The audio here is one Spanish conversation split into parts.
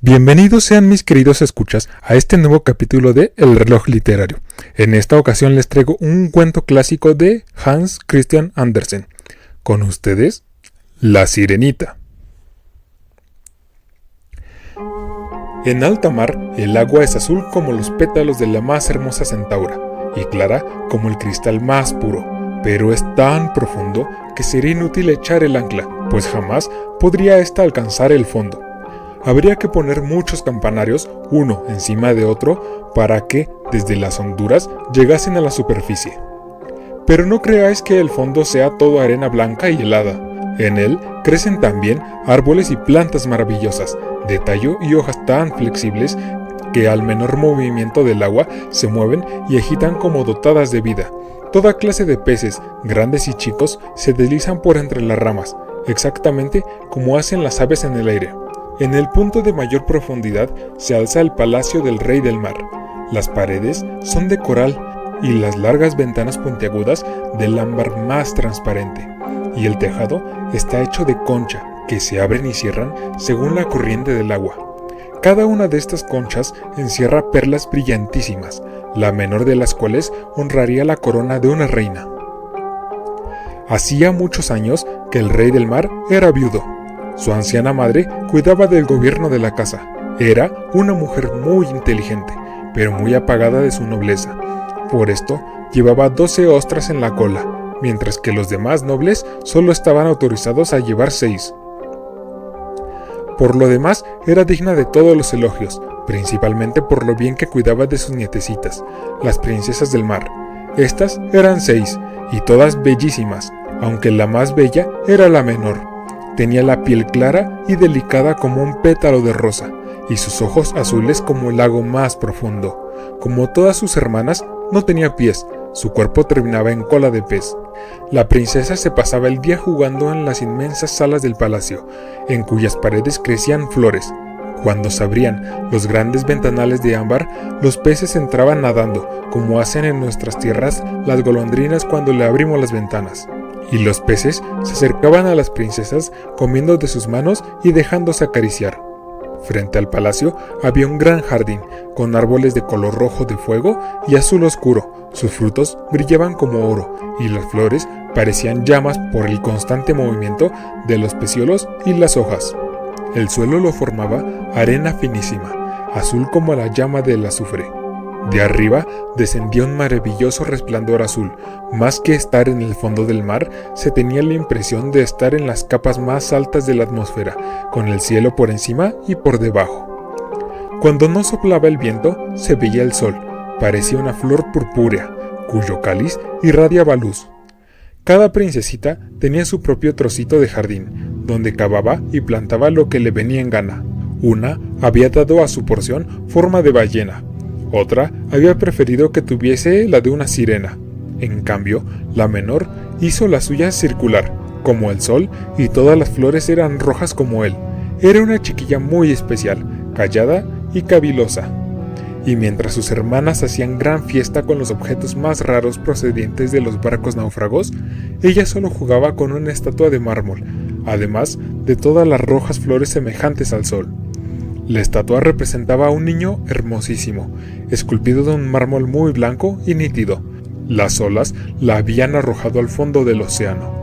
Bienvenidos sean mis queridos escuchas a este nuevo capítulo de El reloj literario. En esta ocasión les traigo un cuento clásico de Hans Christian Andersen. Con ustedes, La Sirenita. En alta mar, el agua es azul como los pétalos de la más hermosa centaura y clara como el cristal más puro, pero es tan profundo que sería inútil echar el ancla, pues jamás podría ésta alcanzar el fondo. Habría que poner muchos campanarios, uno encima de otro, para que, desde las honduras, llegasen a la superficie. Pero no creáis que el fondo sea todo arena blanca y helada. En él crecen también árboles y plantas maravillosas, de tallo y hojas tan flexibles que al menor movimiento del agua se mueven y agitan como dotadas de vida. Toda clase de peces, grandes y chicos, se deslizan por entre las ramas, exactamente como hacen las aves en el aire. En el punto de mayor profundidad se alza el palacio del rey del mar. Las paredes son de coral y las largas ventanas puntiagudas del ámbar más transparente, y el tejado está hecho de concha que se abren y cierran según la corriente del agua. Cada una de estas conchas encierra perlas brillantísimas, la menor de las cuales honraría la corona de una reina. Hacía muchos años que el rey del mar era viudo. Su anciana madre cuidaba del gobierno de la casa. Era una mujer muy inteligente, pero muy apagada de su nobleza. Por esto, llevaba 12 ostras en la cola, mientras que los demás nobles solo estaban autorizados a llevar 6. Por lo demás, era digna de todos los elogios, principalmente por lo bien que cuidaba de sus nietecitas, las princesas del mar. Estas eran 6, y todas bellísimas, aunque la más bella era la menor. Tenía la piel clara y delicada como un pétalo de rosa, y sus ojos azules como el lago más profundo. Como todas sus hermanas, no tenía pies, su cuerpo terminaba en cola de pez. La princesa se pasaba el día jugando en las inmensas salas del palacio, en cuyas paredes crecían flores. Cuando se abrían los grandes ventanales de ámbar, los peces entraban nadando, como hacen en nuestras tierras las golondrinas cuando le abrimos las ventanas. Y los peces se acercaban a las princesas comiendo de sus manos y dejándose acariciar. Frente al palacio había un gran jardín, con árboles de color rojo de fuego y azul oscuro. Sus frutos brillaban como oro, y las flores parecían llamas por el constante movimiento de los peciolos y las hojas. El suelo lo formaba arena finísima, azul como la llama del azufre. De arriba descendía un maravilloso resplandor azul. Más que estar en el fondo del mar, se tenía la impresión de estar en las capas más altas de la atmósfera, con el cielo por encima y por debajo. Cuando no soplaba el viento, se veía el sol. Parecía una flor purpúrea, cuyo cáliz irradiaba luz. Cada princesita tenía su propio trocito de jardín, donde cavaba y plantaba lo que le venía en gana. Una había dado a su porción forma de ballena. Otra había preferido que tuviese la de una sirena. En cambio, la menor hizo la suya circular, como el sol, y todas las flores eran rojas como él. Era una chiquilla muy especial, callada y cavilosa. Y mientras sus hermanas hacían gran fiesta con los objetos más raros procedientes de los barcos náufragos, ella solo jugaba con una estatua de mármol, además de todas las rojas flores semejantes al sol. La estatua representaba a un niño hermosísimo, esculpido de un mármol muy blanco y nítido. Las olas la habían arrojado al fondo del océano.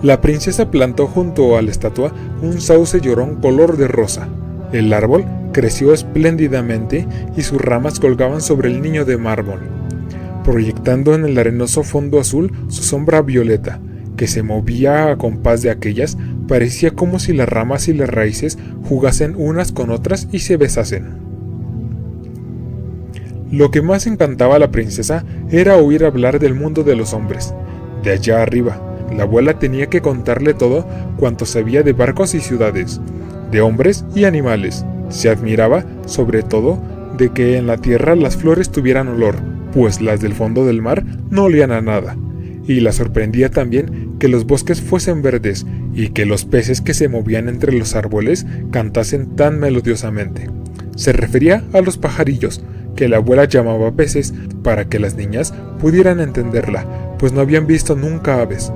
La princesa plantó junto a la estatua un sauce llorón color de rosa. El árbol creció espléndidamente y sus ramas colgaban sobre el niño de mármol, proyectando en el arenoso fondo azul su sombra violeta, que se movía a compás de aquellas. Parecía como si las ramas y las raíces jugasen unas con otras y se besasen. Lo que más encantaba a la princesa era oír hablar del mundo de los hombres. De allá arriba, la abuela tenía que contarle todo cuanto sabía de barcos y ciudades, de hombres y animales. Se admiraba, sobre todo, de que en la tierra las flores tuvieran olor, pues las del fondo del mar no olían a nada. Y la sorprendía también que los bosques fuesen verdes y que los peces que se movían entre los árboles cantasen tan melodiosamente. Se refería a los pajarillos, que la abuela llamaba peces para que las niñas pudieran entenderla, pues no habían visto nunca aves.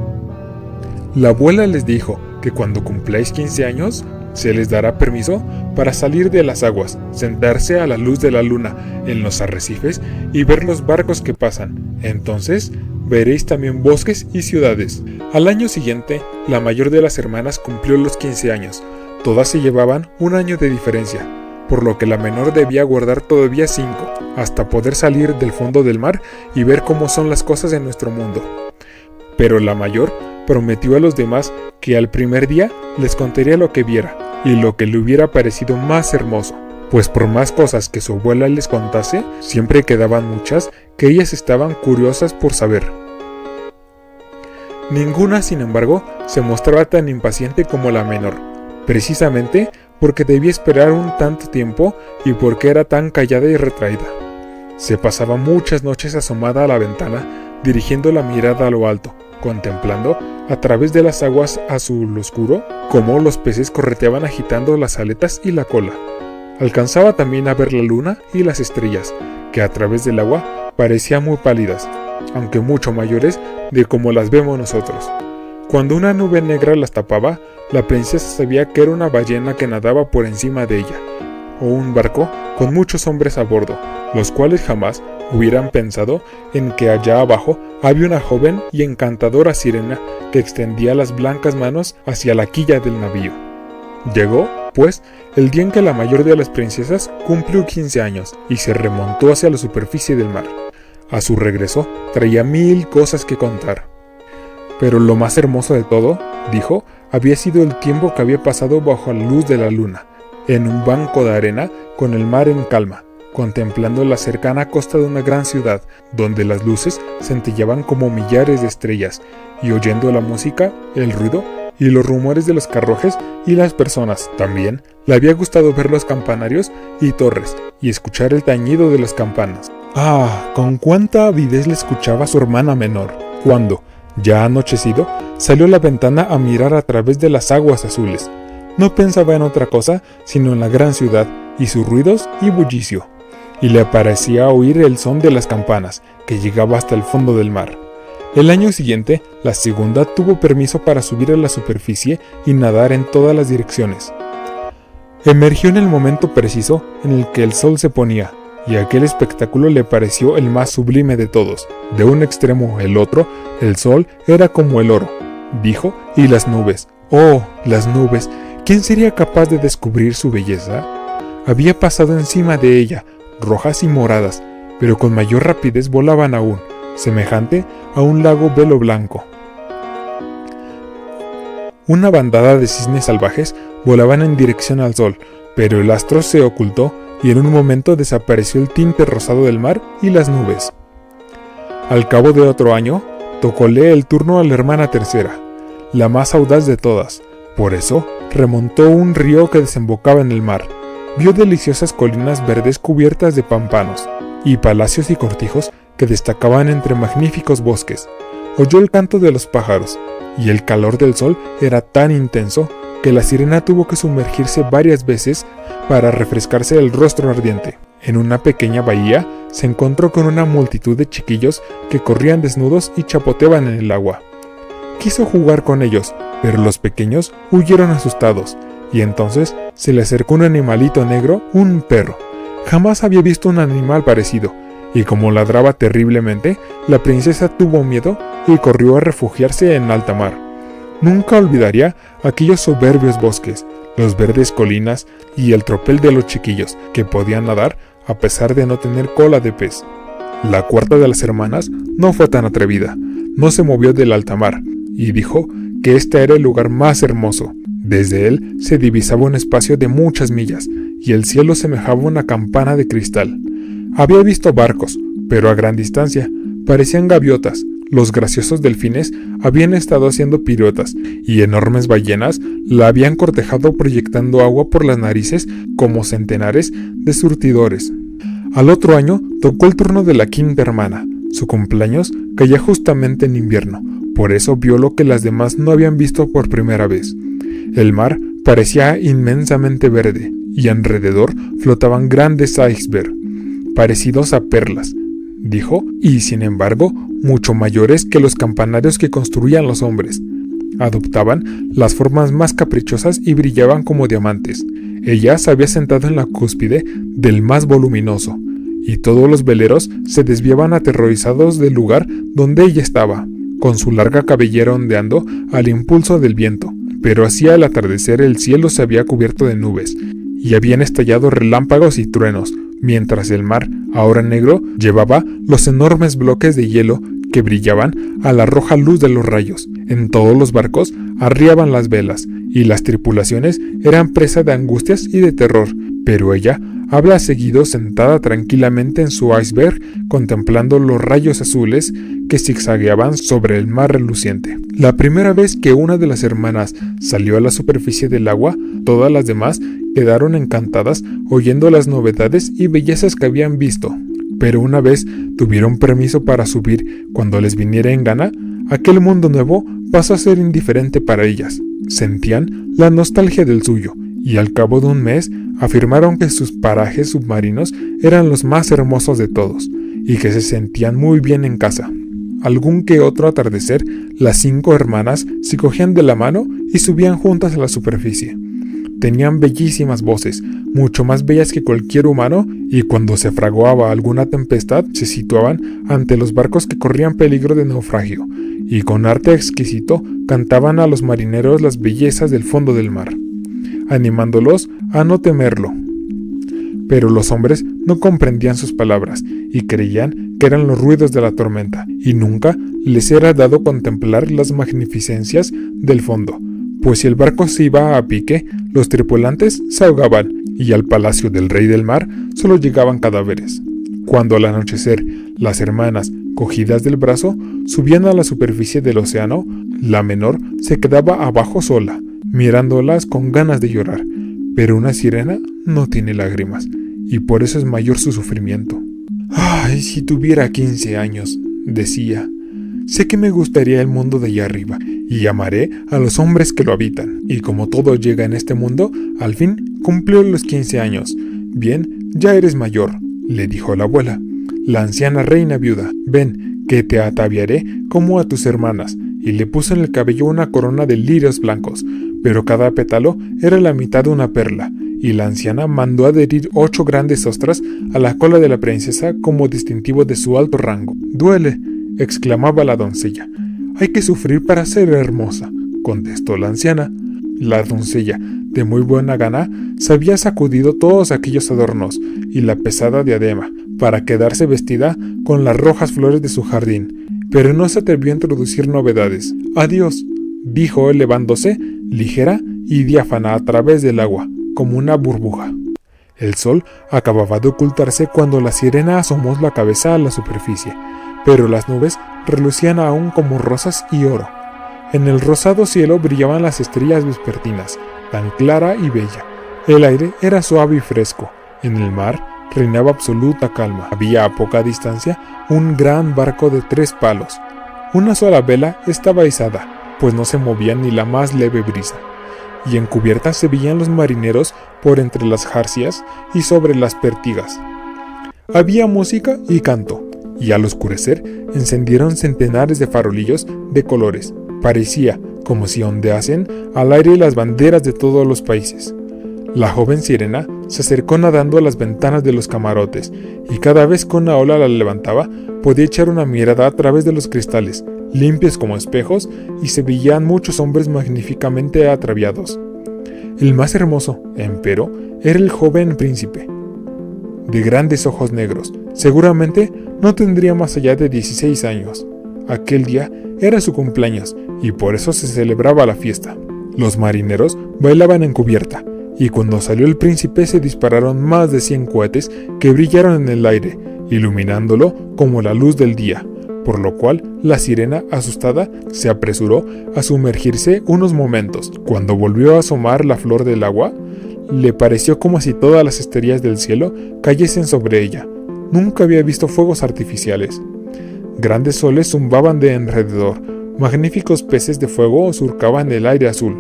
La abuela les dijo que cuando cumpláis 15 años se les dará permiso para salir de las aguas, sentarse a la luz de la luna en los arrecifes y ver los barcos que pasan. Entonces veréis también bosques y ciudades. Al año siguiente, la mayor de las hermanas cumplió los 15 años. Todas se llevaban un año de diferencia, por lo que la menor debía guardar todavía 5, hasta poder salir del fondo del mar y ver cómo son las cosas en nuestro mundo. Pero la mayor prometió a los demás que al primer día les contaría lo que viera y lo que le hubiera parecido más hermoso, pues por más cosas que su abuela les contase, siempre quedaban muchas que ellas estaban curiosas por saber. Ninguna, sin embargo, se mostraba tan impaciente como la menor, precisamente porque debía esperar un tanto tiempo y porque era tan callada y retraída. Se pasaba muchas noches asomada a la ventana, dirigiendo la mirada a lo alto, contemplando a través de las aguas azul oscuro cómo los peces correteaban agitando las aletas y la cola. Alcanzaba también a ver la luna y las estrellas, que a través del agua parecían muy pálidas, aunque mucho mayores de como las vemos nosotros. Cuando una nube negra las tapaba, la princesa sabía que era una ballena que nadaba por encima de ella, o un barco con muchos hombres a bordo, los cuales jamás hubieran pensado en que allá abajo había una joven y encantadora sirena que extendía las blancas manos hacia la quilla del navío. Llegó, pues, el día en que la mayor de las princesas cumplió 15 años y se remontó hacia la superficie del mar. A su regreso, traía 1000 cosas que contar. Pero lo más hermoso de todo, dijo, había sido el tiempo que había pasado bajo la luz de la luna, en un banco de arena con el mar en calma, contemplando la cercana costa de una gran ciudad, donde las luces centellaban como millares de estrellas, y oyendo la música, el ruido y los rumores de los carruajes y las personas. También le había gustado ver los campanarios y torres, y escuchar el tañido de las campanas. Ah, con cuánta avidez le escuchaba a su hermana menor, cuando, ya anochecido, salió a la ventana a mirar a través de las aguas azules. No pensaba en otra cosa sino en la gran ciudad y sus ruidos y bullicio, y le parecía oír el son de las campanas, que llegaba hasta el fondo del mar. El año siguiente, la segunda tuvo permiso para subir a la superficie y nadar en todas las direcciones. Emergió en el momento preciso en el que el sol se ponía, y aquel espectáculo le pareció el más sublime de todos. De un extremo al otro, el sol era como el oro, dijo, y las nubes, oh, las nubes, ¿quién sería capaz de descubrir su belleza? Había pasado encima de ella, rojas y moradas, pero con mayor rapidez volaban aún, semejante a un lago velo blanco. Una bandada de cisnes salvajes volaban en dirección al sol, pero el astro se ocultó y en un momento desapareció el tinte rosado del mar y las nubes. Al cabo de otro año, tocóle el turno a la hermana tercera, la más audaz de todas. Por eso, remontó un río que desembocaba en el mar. Vio deliciosas colinas verdes cubiertas de pámpanos, y palacios y cortijos que destacaban entre magníficos bosques. Oyó el canto de los pájaros, y el calor del sol era tan intenso que la sirena tuvo que sumergirse varias veces para refrescarse el rostro ardiente. En una pequeña bahía se encontró con una multitud de chiquillos que corrían desnudos y chapoteaban en el agua. Quiso jugar con ellos, pero los pequeños huyeron asustados, y entonces se le acercó un animalito negro, un perro. Jamás había visto un animal parecido, y como ladraba terriblemente, la princesa tuvo miedo y corrió a refugiarse en alta mar. Nunca olvidaría aquellos soberbios bosques, los verdes colinas y el tropel de los chiquillos que podían nadar a pesar de no tener cola de pez. La cuarta de las hermanas no fue tan atrevida, no se movió del alta mar y dijo que este era el lugar más hermoso. Desde él se divisaba un espacio de muchas millas y el cielo semejaba una campana de cristal. Había visto barcos, pero a gran distancia, parecían gaviotas. Los graciosos delfines habían estado haciendo piruetas y enormes ballenas la habían cortejado proyectando agua por las narices como centenares de surtidores. Al otro año tocó el turno de la quinta hermana. Su cumpleaños caía justamente en invierno, por eso vio lo que las demás no habían visto por primera vez. El mar parecía inmensamente verde y alrededor flotaban grandes icebergs, parecidos a perlas, dijo, y sin embargo mucho mayores que los campanarios que construían los hombres. Adoptaban las formas más caprichosas y brillaban como diamantes. Ella se había sentado en la cúspide del más voluminoso, y todos los veleros se desviaban aterrorizados del lugar donde ella estaba, con su larga cabellera ondeando al impulso del viento. Pero hacia el atardecer el cielo se había cubierto de nubes, y habían estallado relámpagos y truenos, mientras el mar, ahora negro, llevaba los enormes bloques de hielo que brillaban a la roja luz de los rayos. En todos los barcos arriaban las velas, y las tripulaciones eran presa de angustias y de terror, pero ella habla seguido sentada tranquilamente en su iceberg, contemplando los rayos azules que zigzagueaban sobre el mar reluciente. La primera vez que una de las hermanas salió a la superficie del agua, todas las demás quedaron encantadas oyendo las novedades y bellezas que habían visto. Pero una vez tuvieron permiso para subir cuando les viniera en gana, aquel mundo nuevo pasó a ser indiferente para ellas. Sentían la nostalgia del suyo, y al cabo de un mes afirmaron que sus parajes submarinos eran los más hermosos de todos, y que se sentían muy bien en casa. Algún que otro atardecer, las 5 hermanas se cogían de la mano y subían juntas a la superficie. Tenían bellísimas voces, mucho más bellas que cualquier humano, y cuando se fraguaba alguna tempestad se situaban ante los barcos que corrían peligro de naufragio, y con arte exquisito cantaban a los marineros las bellezas del fondo del mar, animándolos a no temerlo. Pero los hombres no comprendían sus palabras y creían que eran los ruidos de la tormenta, y nunca les era dado contemplar las magnificencias del fondo, pues si el barco se iba a pique, los tripulantes se ahogaban, y al palacio del rey del mar solo llegaban cadáveres. Cuando al anochecer las hermanas, cogidas del brazo, subían a la superficie del océano, la menor se quedaba abajo sola, mirándolas con ganas de llorar. Pero una sirena no tiene lágrimas, y por eso es mayor su sufrimiento. «Ay, si tuviera 15 años», decía. «Sé que me gustaría el mundo de allá arriba, y amaré a los hombres que lo habitan. Y como todo llega en este mundo, al fin cumplió los 15 años. Bien, ya eres mayor», le dijo la abuela, la anciana reina viuda. «Ven, que te ataviaré como a tus hermanas», y le puso en el cabello una corona de lirios blancos, pero cada pétalo era la mitad de una perla, y la anciana mandó adherir 8 grandes ostras a la cola de la princesa como distintivo de su alto rango. «Duele», exclamaba la doncella. «Hay que sufrir para ser hermosa», contestó la anciana. La doncella, de muy buena gana, se había sacudido todos aquellos adornos y la pesada diadema para quedarse vestida con las rojas flores de su jardín, pero no se atrevió a introducir novedades. «Adiós», dijo elevándose, ligera y diáfana a través del agua, como una burbuja. El sol acababa de ocultarse cuando la sirena asomó la cabeza a la superficie, pero las nubes relucían aún como rosas y oro. En el rosado cielo brillaban las estrellas vespertinas, tan clara y bella. El aire era suave y fresco. En el mar reinaba absoluta calma. Había a poca distancia un gran barco de 3 palos. Una sola vela estaba izada, pues no se movía ni la más leve brisa, y en cubierta se veían los marineros por entre las jarcias y sobre las pertigas. Había música y canto, y al oscurecer encendieron centenares de farolillos de colores. Parecía como si ondeasen al aire las banderas de todos los países. La joven sirena se acercó nadando a las ventanas de los camarotes, y cada vez que una ola la levantaba, podía echar una mirada a través de los cristales, limpios como espejos, y se veían muchos hombres magníficamente ataviados. El más hermoso, empero, era el joven príncipe, de grandes ojos negros. Seguramente no tendría más allá de 16 años. Aquel día era su cumpleaños, y por eso se celebraba la fiesta. Los marineros bailaban en cubierta, y cuando salió el príncipe se dispararon más de 100 cohetes que brillaron en el aire, iluminándolo como la luz del día, por lo cual la sirena, asustada, se apresuró a sumergirse unos momentos. Cuando volvió a asomar la flor del agua, le pareció como si todas las estrellas del cielo cayesen sobre ella. Nunca había visto fuegos artificiales. Grandes soles zumbaban de alrededor, magníficos peces de fuego surcaban el aire azul,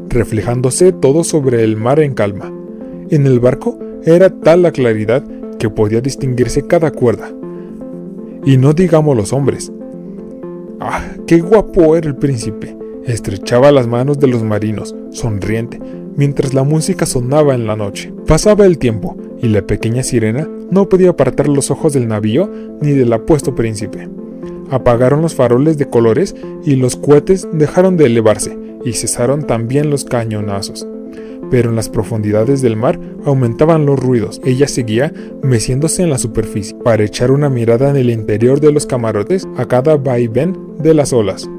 reflejándose todo sobre el mar en calma. En el barco era tal la claridad que podía distinguirse cada cuerda. Y no digamos los hombres. ¡Ah, qué guapo era el príncipe! Estrechaba las manos de los marinos, sonriente, mientras la música sonaba en la noche. Pasaba el tiempo, y la pequeña sirena no podía apartar los ojos del navío ni del apuesto príncipe. Apagaron los faroles de colores y los cohetes dejaron de elevarse, y cesaron también los cañonazos. Pero en las profundidades del mar aumentaban los ruidos. Ella seguía meciéndose en la superficie para echar una mirada en el interior de los camarotes a cada vaivén de las olas.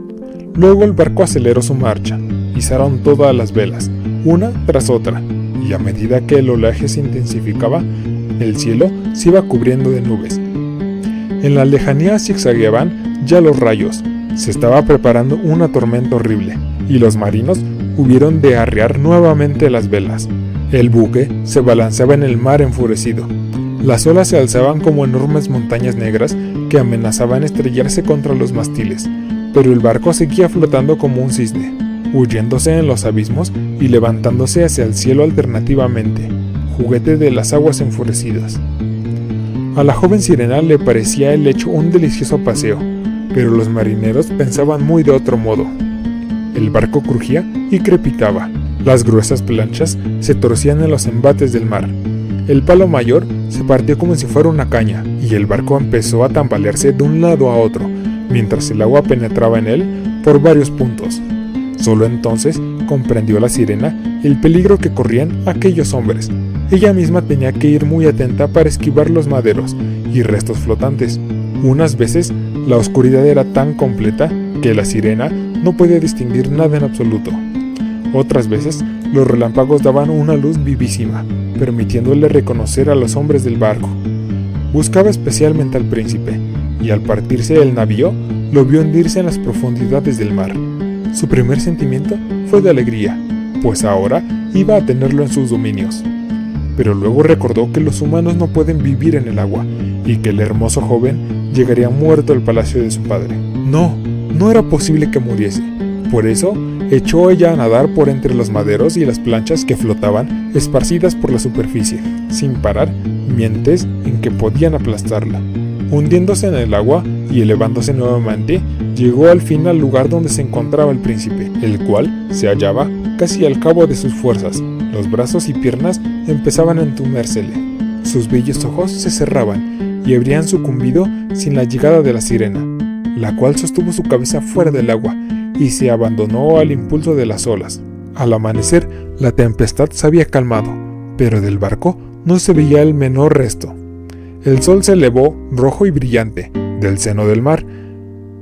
Luego el barco aceleró su marcha, izaron todas las velas, una tras otra, y a medida que el oleaje se intensificaba, el cielo se iba cubriendo de nubes. En la lejanía zigzagueaban ya los rayos, se estaba preparando una tormenta horrible, y los marinos hubieron de arriar nuevamente las velas. El buque se balanceaba en el mar enfurecido. Las olas se alzaban como enormes montañas negras que amenazaban estrellarse contra los mástiles, pero el barco seguía flotando como un cisne, huyéndose en los abismos y levantándose hacia el cielo alternativamente, juguete de las aguas enfurecidas. A la joven sirena le parecía el hecho un delicioso paseo, pero los marineros pensaban muy de otro modo. El barco crujía y crepitaba, las gruesas planchas se torcían en los embates del mar. El palo mayor se partió como si fuera una caña, y el barco empezó a tambalearse de un lado a otro, mientras el agua penetraba en él por varios puntos. Solo entonces comprendió la sirena el peligro que corrían aquellos hombres. Ella misma tenía que ir muy atenta para esquivar los maderos y restos flotantes. Unas veces la oscuridad era tan completa que la sirena no podía distinguir nada en absoluto. Otras veces los relámpagos daban una luz vivísima, permitiéndole reconocer a los hombres del barco. Buscaba especialmente al príncipe, y al partirse el navío, lo vio hundirse en las profundidades del mar. Su primer sentimiento fue de alegría, pues ahora iba a tenerlo en sus dominios. Pero luego recordó que los humanos no pueden vivir en el agua, y que el hermoso joven llegaría muerto al palacio de su padre. No era posible que muriese. Por eso, echó ella a nadar por entre los maderos y las planchas que flotaban, esparcidas por la superficie, sin parar, mientes en que podían aplastarla. Hundiéndose en el agua y elevándose nuevamente, llegó al fin al lugar donde se encontraba el príncipe, el cual se hallaba casi al cabo de sus fuerzas. Los brazos y piernas empezaban a entumérsele. Sus bellos ojos se cerraban y habrían sucumbido sin la llegada de la sirena, la cual sostuvo su cabeza fuera del agua y se abandonó al impulso de las olas. Al amanecer, la tempestad se había calmado, pero del barco no se veía el menor resto. El sol se elevó, rojo y brillante, del seno del mar,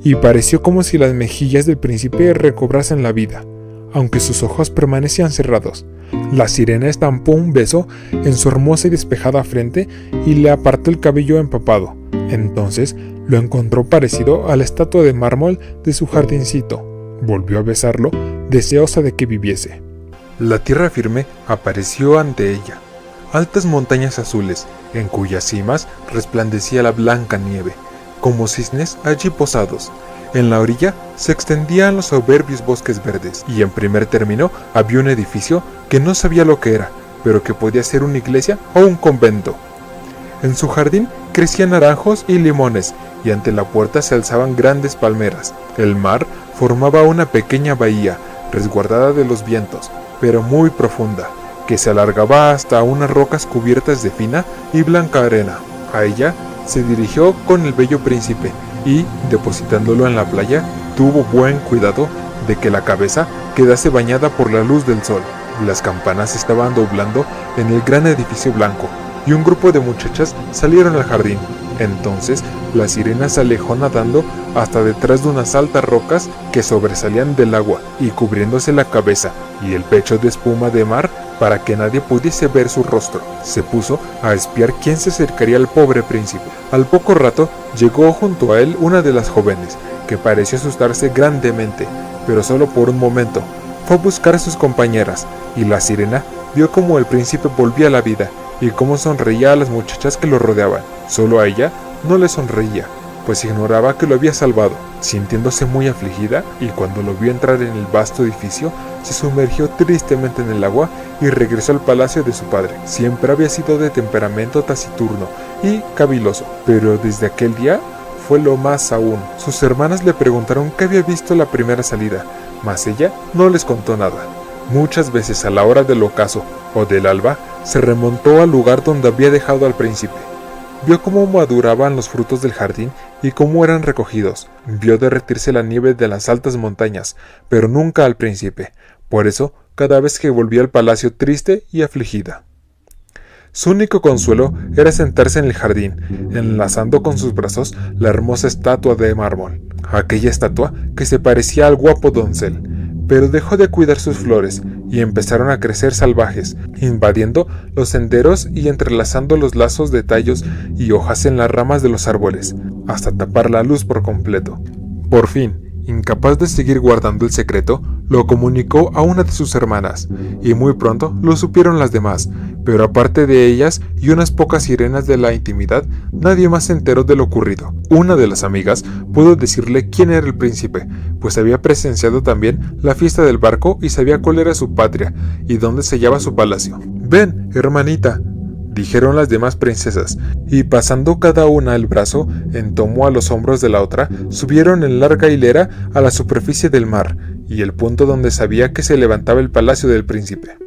y pareció como si las mejillas del príncipe recobrasen la vida, aunque sus ojos permanecían cerrados. La sirena estampó un beso en su hermosa y despejada frente y le apartó el cabello empapado. Entonces lo encontró parecido a la estatua de mármol de su jardincito. Volvió a besarlo, deseosa de que viviese. La tierra firme apareció ante ella. Altas montañas azules, en cuyas cimas resplandecía la blanca nieve, como cisnes allí posados. En la orilla se extendían los soberbios bosques verdes, y en primer término había un edificio que no sabía lo que era, pero que podía ser una iglesia o un convento. En su jardín crecían naranjos y limones, y ante la puerta se alzaban grandes palmeras. El mar formaba una pequeña bahía, resguardada de los vientos, pero muy profunda, que se alargaba hasta unas rocas cubiertas de fina y blanca arena. A ella se dirigió con el bello príncipe y, depositándolo en la playa, tuvo buen cuidado de que la cabeza quedase bañada por la luz del sol. Las campanas estaban doblando en el gran edificio blanco, y un grupo de muchachas salieron al jardín. Entonces la sirena se alejó nadando hasta detrás de unas altas rocas que sobresalían del agua, y cubriéndose la cabeza y el pecho de espuma de mar para que nadie pudiese ver su rostro, se puso a espiar quién se acercaría al pobre príncipe. Al poco rato llegó junto a él una de las jóvenes, que pareció asustarse grandemente, pero solo por un momento. Fue a buscar a sus compañeras, y la sirena vio cómo el príncipe volvía a la vida, y cómo sonreía a las muchachas que lo rodeaban. Solo a ella no le sonreía, pues ignoraba que lo había salvado. Sintiéndose muy afligida, y cuando lo vio entrar en el vasto edificio, se sumergió tristemente en el agua y regresó al palacio de su padre. Siempre había sido de temperamento taciturno y caviloso, pero desde aquel día fue lo más aún. Sus hermanas le preguntaron qué había visto la primera salida, mas ella no les contó nada. Muchas veces a la hora del ocaso o del alba, se remontó al lugar donde había dejado al príncipe. Vio cómo maduraban los frutos del jardín y cómo eran recogidos. Vio derretirse la nieve de las altas montañas, pero nunca al príncipe. Por eso, cada vez que volvía al palacio triste y afligida. Su único consuelo era sentarse en el jardín, enlazando con sus brazos la hermosa estatua de mármol. Aquella estatua que se parecía al guapo doncel. Pero dejó de cuidar sus flores y empezaron a crecer salvajes, invadiendo los senderos y entrelazando los lazos de tallos y hojas en las ramas de los árboles, hasta tapar la luz por completo. Por fin, incapaz de seguir guardando el secreto, lo comunicó a una de sus hermanas, y muy pronto lo supieron las demás, pero aparte de ellas y unas pocas sirenas de la intimidad, nadie más se enteró de lo ocurrido. Una de las amigas pudo decirle quién era el príncipe, pues había presenciado también la fiesta del barco y sabía cuál era su patria y dónde se hallaba su palacio. «Ven, hermanita», dijeron las demás princesas, y pasando cada una el brazo en tomo a los hombros de la otra, subieron en larga hilera a la superficie del mar, y el punto donde sabía que se levantaba el palacio del príncipe.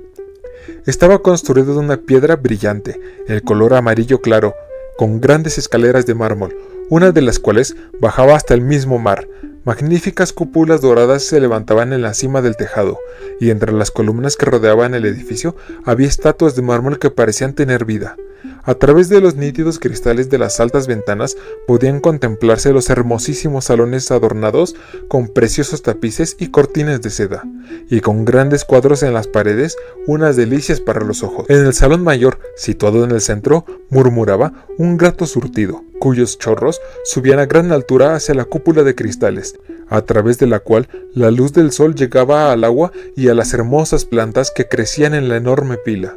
Estaba construido de una piedra brillante, el color amarillo claro, con grandes escaleras de mármol, una de las cuales bajaba hasta el mismo mar. Magníficas cúpulas doradas se levantaban en la cima del tejado, y entre las columnas que rodeaban el edificio había estatuas de mármol que parecían tener vida. A través de los nítidos cristales de las altas ventanas podían contemplarse los hermosísimos salones adornados con preciosos tapices y cortinas de seda, y con grandes cuadros en las paredes, unas delicias para los ojos. En el salón mayor, situado en el centro, murmuraba un grato surtido, cuyos chorros subían a gran altura hacia la cúpula de cristales, a través de la cual la luz del sol llegaba al agua y a las hermosas plantas que crecían en la enorme pila.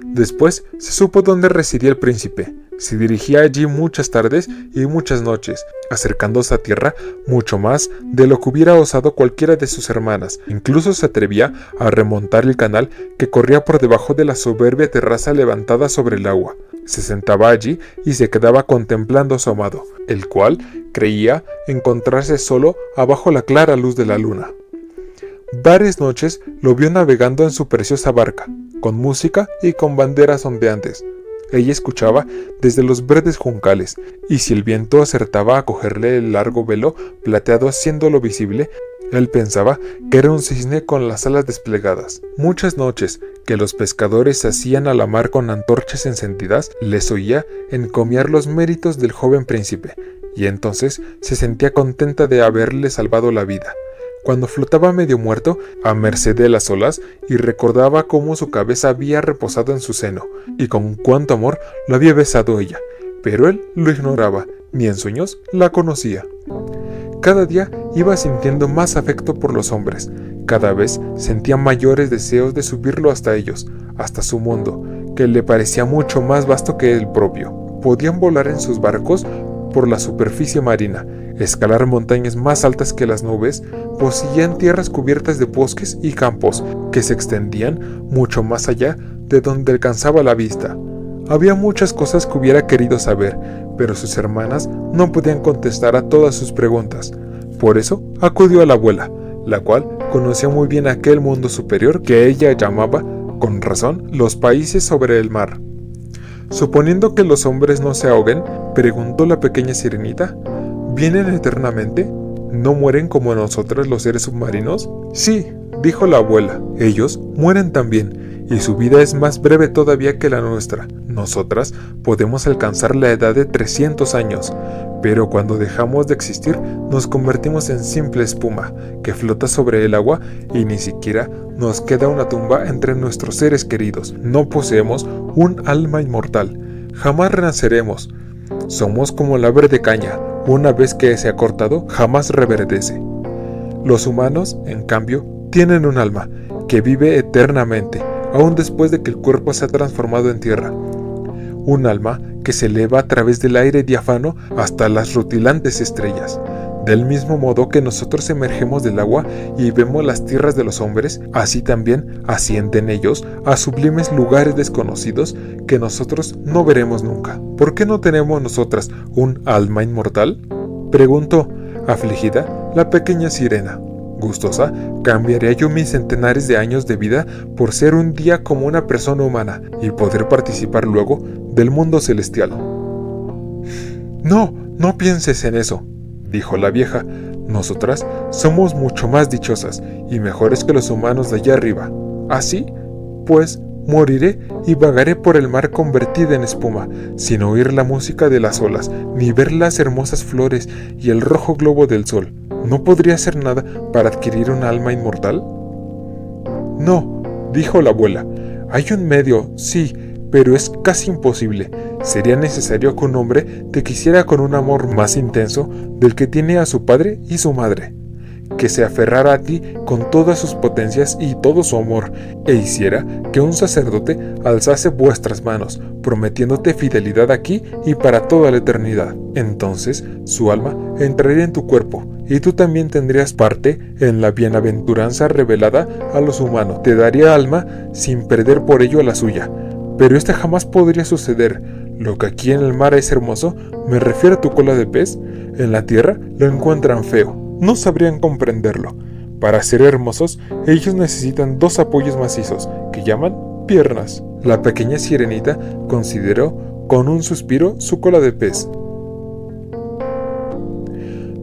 Después se supo dónde residía el príncipe. Se dirigía allí muchas tardes y muchas noches, acercándose a tierra mucho más de lo que hubiera osado cualquiera de sus hermanas. Incluso se atrevía a remontar el canal que corría por debajo de la soberbia terraza levantada sobre el agua. Se sentaba allí y se quedaba contemplando a su amado, el cual creía encontrarse solo abajo la clara luz de la luna. Varias noches lo vio navegando en su preciosa barca, con música y con banderas ondeantes. Ella escuchaba desde los verdes juncales, y si el viento acertaba a cogerle el largo velo plateado haciéndolo visible, él pensaba que era un cisne con las alas desplegadas. Muchas noches que los pescadores se hacían a la mar con antorchas encendidas, les oía encomiar los méritos del joven príncipe, y entonces se sentía contenta de haberle salvado la vida. Cuando flotaba medio muerto, a merced de las olas, y recordaba cómo su cabeza había reposado en su seno, y con cuánto amor lo había besado ella, pero él lo ignoraba, ni en sueños la conocía. Cada día iba sintiendo más afecto por los hombres, cada vez sentía mayores deseos de subirlo hasta ellos, hasta su mundo, que le parecía mucho más vasto que el propio. Podían volar en sus barcos por la superficie marina, escalar montañas más altas que las nubes, poseían tierras cubiertas de bosques y campos que se extendían mucho más allá de donde alcanzaba la vista. Había muchas cosas que hubiera querido saber, pero sus hermanas no podían contestar a todas sus preguntas. Por eso acudió a la abuela, la cual conocía muy bien aquel mundo superior que ella llamaba, con razón, los países sobre el mar. Suponiendo que los hombres no se ahoguen, preguntó la pequeña sirenita, ¿vienen eternamente? ¿No mueren como nosotras los seres submarinos? Sí, dijo la abuela, ellos mueren también, y su vida es más breve todavía que la nuestra. Nosotras podemos alcanzar la edad de 300 años, pero cuando dejamos de existir nos convertimos en simple espuma que flota sobre el agua y ni siquiera nos queda una tumba entre nuestros seres queridos. No poseemos un alma inmortal, jamás renaceremos. Somos como la verde caña, una vez que se ha cortado jamás reverdece. Los humanos, en cambio, tienen un alma que vive eternamente, aún después de que el cuerpo se ha transformado en tierra. Un alma que se eleva a través del aire diáfano hasta las rutilantes estrellas. Del mismo modo que nosotros emergemos del agua y vemos las tierras de los hombres, así también ascienden ellos a sublimes lugares desconocidos que nosotros no veremos nunca. ¿Por qué no tenemos nosotras un alma inmortal?, preguntó, afligida, la pequeña sirena. Gustosa, cambiaría yo mis centenares de años de vida por ser un día como una persona humana y poder participar luego del mundo celestial. No, no pienses en eso, dijo la vieja. Nosotras somos mucho más dichosas y mejores que los humanos de allá arriba. Así, pues, moriré y vagaré por el mar convertida en espuma, sin oír la música de las olas, ni ver las hermosas flores y el rojo globo del sol. ¿No podría hacer nada para adquirir un alma inmortal? No, dijo la abuela. Hay un medio, sí, pero es casi imposible. Sería necesario que un hombre te quisiera con un amor más intenso del que tiene a su padre y su madre, que se aferrara a ti con todas sus potencias y todo su amor, e hiciera que un sacerdote alzase vuestras manos, prometiéndote fidelidad aquí y para toda la eternidad. Entonces su alma entraría en tu cuerpo, y tú también tendrías parte en la bienaventuranza revelada a los humanos. Te daría alma sin perder por ello la suya. Pero esto jamás podría suceder. Lo que aquí en el mar es hermoso, me refiero a tu cola de pez, en la tierra lo encuentran feo. No sabrían comprenderlo. Para ser hermosos, ellos necesitan dos apoyos macizos, que llaman piernas. La pequeña sirenita consideró con un suspiro su cola de pez.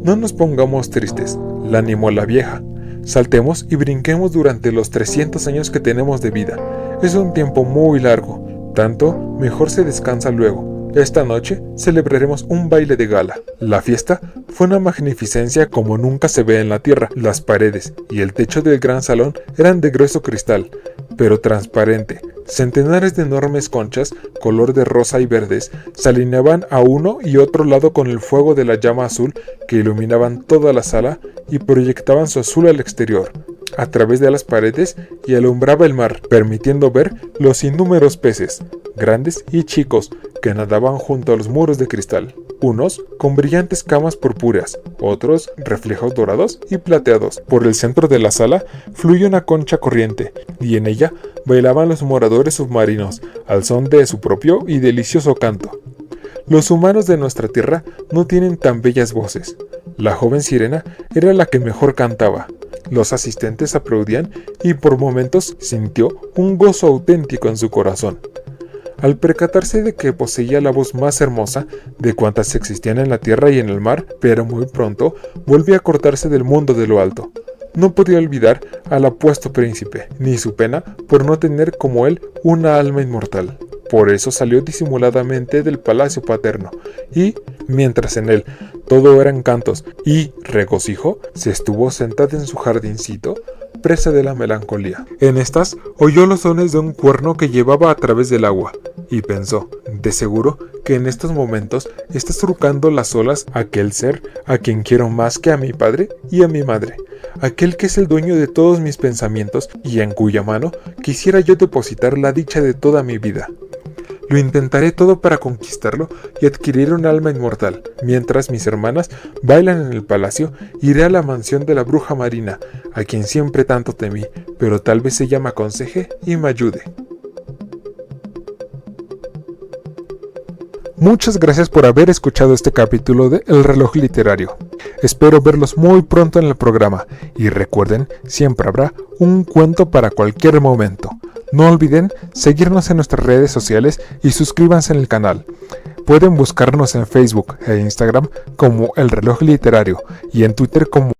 No nos pongamos tristes, la animó la vieja. Saltemos y brinquemos durante los 300 años que tenemos de vida. Es un tiempo muy largo, tanto mejor se descansa luego. Esta noche celebraremos un baile de gala. La fiesta fue una magnificencia como nunca se ve en la tierra. Las paredes y el techo del gran salón eran de grueso cristal, pero transparente. Centenares de enormes conchas, color de rosa y verdes, se alineaban a uno y otro lado con el fuego de la llama azul que iluminaban toda la sala y proyectaban su azul al exterior, a través de las paredes, y alumbraba el mar, permitiendo ver los innúmeros peces, grandes y chicos, que nadaban junto a los muros de cristal, unos con brillantes camas purpúreas, otros reflejos dorados y plateados. Por el centro de la sala fluye una concha corriente, y en ella bailaban los moradores submarinos, al son de su propio y delicioso canto. Los humanos de nuestra tierra no tienen tan bellas voces. La joven sirena era la que mejor cantaba. Los asistentes aplaudían y por momentos sintió un gozo auténtico en su corazón. Al percatarse de que poseía la voz más hermosa de cuantas existían en la tierra y en el mar, pero muy pronto volvió a cortarse del mundo de lo alto. No podía olvidar al apuesto príncipe, ni su pena por no tener como él una alma inmortal. Por eso salió disimuladamente del palacio paterno, y, mientras en él todo eran cantos y regocijo, se estuvo sentada en su jardincito, presa de la melancolía. En estas oyó los sones de un cuerno que llevaba a través del agua, y pensó, de seguro, que en estos momentos está surcando las olas aquel ser a quien quiero más que a mi padre y a mi madre, aquel que es el dueño de todos mis pensamientos y en cuya mano quisiera yo depositar la dicha de toda mi vida. Lo intentaré todo para conquistarlo y adquirir un alma inmortal. Mientras mis hermanas bailan en el palacio, iré a la mansión de la bruja marina, a quien siempre tanto temí, pero tal vez ella me aconseje y me ayude. Muchas gracias por haber escuchado este capítulo de El Reloj Literario. Espero verlos muy pronto en el programa y recuerden, siempre habrá un cuento para cualquier momento. No olviden seguirnos en nuestras redes sociales y suscríbanse en el canal. Pueden buscarnos en Facebook e Instagram como El Reloj Literario y en Twitter como